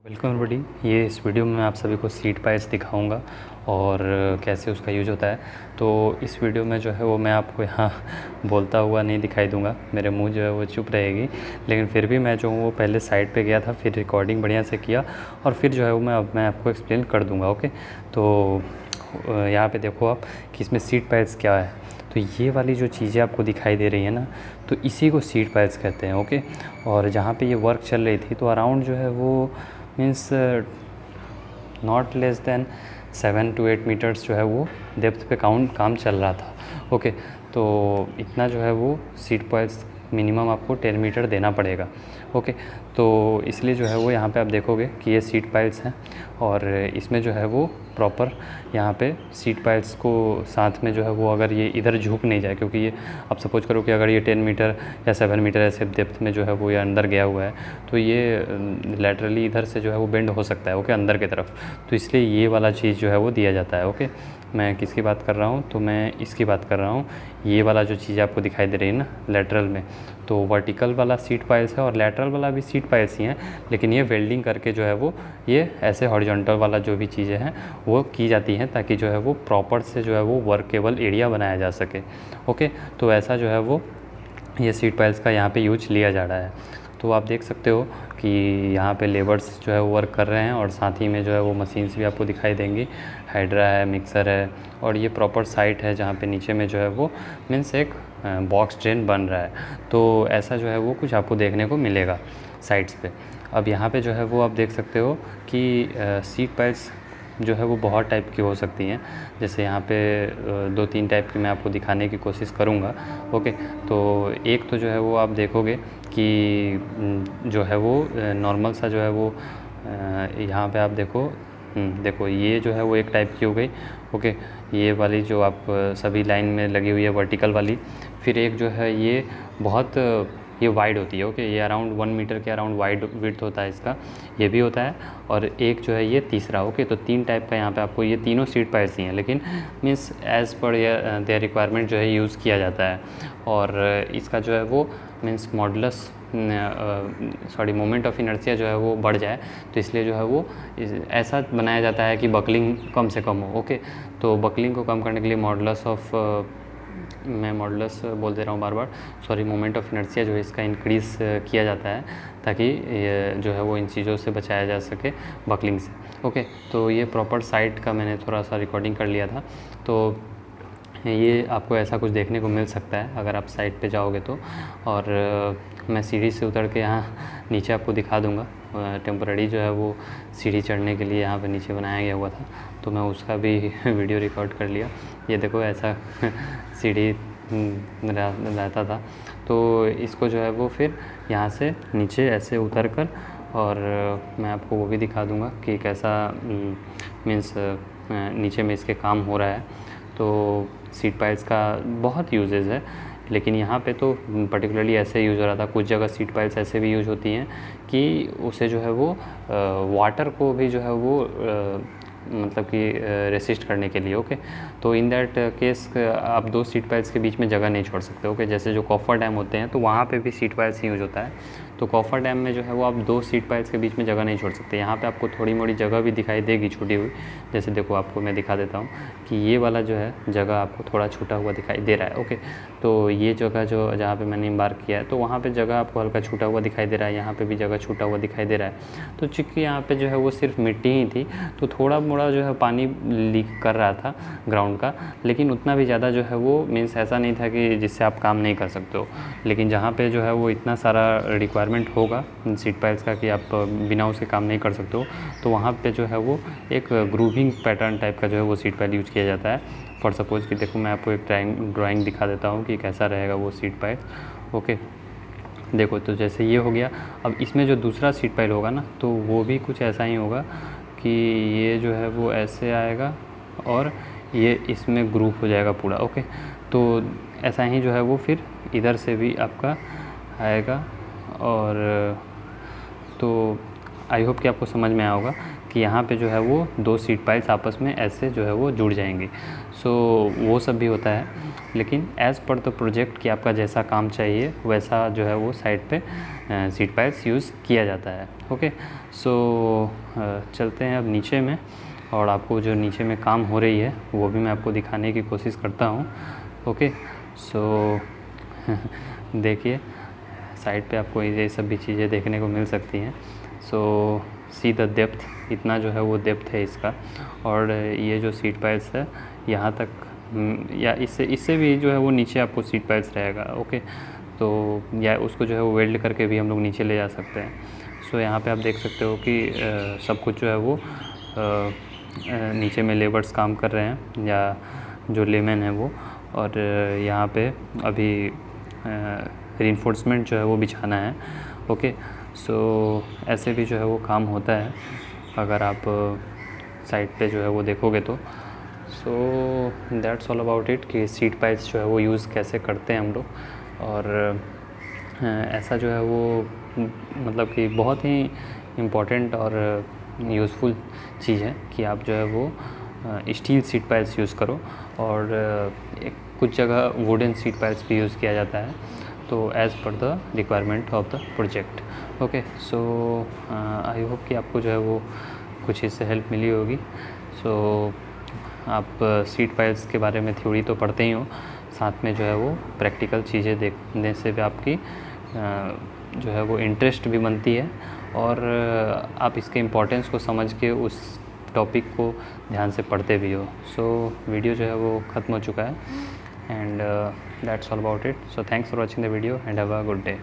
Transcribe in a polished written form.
Welcome बडी। ये इस video में मैं आप सभी को सीट पाइल्स दिखाऊंगा और कैसे उसका यूज होता है। तो इस वीडियो में जो है वो मैं आपको यहाँ बोलता हुआ नहीं दिखाई दूंगा, मेरे मुंह जो है वो चुप रहेगी। लेकिन फिर भी मैं जो हूँ वो पहले साइड पे गया था, फिर रिकॉर्डिंग बढ़िया से किया और फिर जो है वो मैं आपको एक्सप्लेन कर दूँगा। ओके, तो यहाँ पे देखो आप कि इसमें सीट पाइल्स क्या है। तो ये वाली जो चीज़ें आपको दिखाई दे रही है ना, तो इसी को सीट पाइल्स कहते हैं। ओके, और जहाँ पे ये वर्क चल रही थी तो अराउंड जो है वो means not less than 7 to 8 meters जो है वो डेप्थ पे काम चल रहा था। ओके, तो इतना जो है वो सीट पाइल्स मिनिमम आपको 10 मीटर देना पड़ेगा। ओके, तो इसलिए जो है वो यहाँ पे आप देखोगे कि ये सीट पाइल्स हैं और इसमें जो है वो प्रॉपर यहाँ पे सीट पाइल्स को साथ में जो है वो अगर ये इधर झुक नहीं जाए, क्योंकि ये आप सपोज करो कि अगर ये 10 मीटर या 7 मीटर ऐसे डेप्थ में जो है वो ये अंदर गया हुआ है तो ये लैटरली इधर से जो है वो बेंड हो सकता है। ओके, अंदर की तरफ। तो इसलिए ये वाला चीज़ जो है वो दिया जाता है। ओके, मैं किसकी बात कर रहा हूँ, तो मैं इसकी बात कर रहा हूँ। ये वाला जो चीज़ आपको दिखाई दे रही है ना लैटरल में, तो वर्टिकल वाला सीट पाइल्स है और लैटरल वाला भी सीट पाइल्स ही हैं, लेकिन ये वेल्डिंग करके जो है वो ये ऐसे हॉरिजॉन्टल वाला जो भी चीज़ें हैं वो की जाती हैं ताकि जो है वो प्रॉपर से जो है वो वर्केबल एरिया बनाया जा सके। ओके, तो ऐसा जो है वो ये सीट पाइल्स का यहाँ पे यूज लिया जा रहा है। तो आप देख सकते हो कि यहाँ पे लेबर्स जो है वो वर्क कर रहे हैं और साथ ही में जो है वो मशीन्स भी आपको दिखाई देंगी। हाइड्रा है, मिक्सर है और ये प्रॉपर साइट है जहाँ पे नीचे में जो है वो मीन्स एक बॉक्स ड्रेन बन रहा है। तो ऐसा जो है वो कुछ आपको देखने को मिलेगा साइड्स पे। अब यहाँ पे जो है वो आप देख सकते हो कि सीट पाइल्स जो है वो बहुत टाइप की हो सकती हैं। जैसे यहाँ पे 2-3 टाइप की मैं आपको दिखाने की कोशिश करूँगा। ओके, तो एक तो जो है वो आप देखोगे कि जो है वो नॉर्मल सा जो है वो यहाँ पे आप देखो ये जो है वो एक टाइप की हो गई। ओके, ये वाली जो आप सभी लाइन में लगी हुई है वर्टिकल वाली। फिर एक जो है ये बहुत ये वाइड होती है। ओके, ये अराउंड 1 मीटर के अराउंड वाइड विड्थ होता है इसका, ये भी होता है। और एक जो है ये तीसरा। ओके, तो 3 टाइप का यहाँ पे आपको ये तीनों सीट पाइल्स ही हैं, लेकिन means as per their requirement जो है यूज़ किया जाता है। और इसका जो है वो means modulus moment of inertia जो है वो बढ़ जाए, तो इसलिए जो है वो ऐसा बनाया जाता है कि बकलिंग कम से कम हो। ओके, तो बकलिंग को कम करने के लिए मैं मॉडुलस बोल दे रहा हूँ बार बार, सॉरी, मोमेंट ऑफ इनर्शिया जो है इसका इंक्रीज़ किया जाता है ताकि ये जो है वो इन चीज़ों से बचाया जा सके बकलिंग से। ओके, तो ये प्रॉपर साइट का मैंने थोड़ा सा रिकॉर्डिंग कर लिया था, तो ये आपको ऐसा कुछ देखने को मिल सकता है अगर आप साइट पे जाओगे तो। और मैं सीढ़ी से उतर के यहाँ नीचे आपको दिखा दूँगा। टेम्पररी जो है वो सीढ़ी चढ़ने के लिए यहाँ पे नीचे बनाया गया हुआ था, तो मैं उसका भी वीडियो रिकॉर्ड कर लिया। ये देखो ऐसा सीढ़ी रहता था, तो इसको जो है वो फिर यहाँ से नीचे ऐसे उतर कर, और मैं आपको वो भी दिखा दूँगा कि कैसा मीन्स नीचे में इसके काम हो रहा है। तो सीट पाइल्स का बहुत यूजेस है, लेकिन यहाँ पे तो पर्टिकुलरली ऐसे यूज़ हो रहा था। कुछ जगह सीट पाइल्स ऐसे भी यूज़ होती हैं कि उसे जो है वो वाटर को भी जो है वो मतलब कि रेसिस्ट करने के लिए। ओके, तो इन दैट केस आप 2 सीट पाइल्स के बीच में जगह नहीं छोड़ सकते। ओके, जैसे जो कॉफर डैम होते हैं तो वहाँ पे भी सीट पाइल्स ही यूज़ होता है। तो कॉफर डैम में जो है वो आप 2 सीट पाइल्स के बीच में जगह नहीं छोड़ सकते। यहाँ पे आपको थोड़ी मोड़ी जगह भी दिखाई देगी छूटी हुई। जैसे देखो आपको मैं दिखा देता हूँ कि ये वाला जो है जगह आपको थोड़ा छूटा हुआ दिखाई दे रहा है। ओके, तो ये जगह जो जहाँ पे मैंने मार्क किया है तो वहाँ पे जगह आपको हल्का छूटा हुआ दिखाई दे रहा है, यहाँ पे भी जगह छूटा हुआ दिखाई दे रहा है। तो चूँकि यहाँ पे जो है वो सिर्फ मिट्टी ही थी तो थोड़ा मोड़ा जो है पानी लीक कर रहा था ग्राउंड का, लेकिन उतना भी ज़्यादा जो है वो मीन्स ऐसा नहीं था कि जिससे आप काम नहीं कर सकते हो। लेकिन जहाँ पे जो है वो इतना सारा रिक्वायरमेंट होगा सीट पाइल्स का कि आप बिना उसके काम नहीं कर सकते हो, तो वहाँ पे जो है वो एक ग्रूविंग पैटर्न टाइप का जो है वो सीट पाइल यूज़ किया जाता है। फॉर सपोज कि देखो मैं आपको एक ड्राइंग दिखा देता हूँ कि कैसा रहेगा वो सीट पाइल। ओके, देखो तो जैसे ये हो गया। अब इसमें जो दूसरा सीट पाइल होगा ना तो वो भी कुछ ऐसा ही होगा कि ये जो है वो ऐसे आएगा और ये इसमें ग्रुप हो जाएगा पूरा। ओके, तो ऐसा ही जो है वो फिर इधर से भी आपका आएगा। और तो आई होप कि आपको समझ में आया होगा कि यहाँ पे जो है वो 2 सीट पाइल्स आपस में ऐसे जो है वो जुड़ जाएंगी। सो वो सब भी होता है, लेकिन एज़ पर द प्रोजेक्ट कि आपका जैसा काम चाहिए वैसा जो है वो साइड पे सीट पाइल्स यूज़ किया जाता है। ओके, सो चलते हैं अब नीचे में, और आपको जो नीचे में काम हो रही है वो भी मैं आपको दिखाने की कोशिश करता हूँ। ओके, सो देखिए साइड पे आपको ये सब भी चीज़ें देखने को मिल सकती हैं। सो सी द डेप्थ, इतना जो है वो डेप्थ है इसका, और ये जो सीट पाइल्स है यहाँ तक या इससे भी जो है वो नीचे आपको सीट पाइल्स रहेगा। ओके, तो या उसको जो है वो वेल्ड करके भी हम लोग नीचे ले जा सकते हैं। सो यहाँ पे आप देख सकते हो कि सब कुछ जो है वो नीचे में लेबर्स काम कर रहे हैं या जो लेमैन है वो, और यहाँ पे अभी रीइंफोर्समेंट जो है वो बिछाना है। ओके, सो ऐसे भी जो है वो काम होता है अगर आप साइड पे जो है वो देखोगे तो। So that's all about it कि सीट पाइल्स जो है वो यूज़ कैसे करते हैं हम लोग, और ऐसा जो है वो मतलब कि बहुत ही इम्पॉर्टेंट और यूज़फुल चीज़ है कि आप जो है वो स्टील सीट पाइल्स यूज़ करो, और कुछ जगह वुडन सीट पाइल्स भी यूज़ किया जाता है, तो as per the requirement of the project. Okay, so I hope कि आपको जो है वो कुछ इससे हेल्प मिली होगी। सो आप सीट पाइल्स के बारे में थ्योरी तो पढ़ते ही हो, साथ में जो है वो प्रैक्टिकल चीज़ें देखने से भी आपकी जो है वो इंटरेस्ट भी बनती है, और आप इसके इम्पोर्टेंस को समझ के उस टॉपिक को ध्यान से पढ़ते भी हो। सो वीडियो जो है वो ख़त्म हो चुका है, and that's all about it. So thanks for watching the video and have a good day.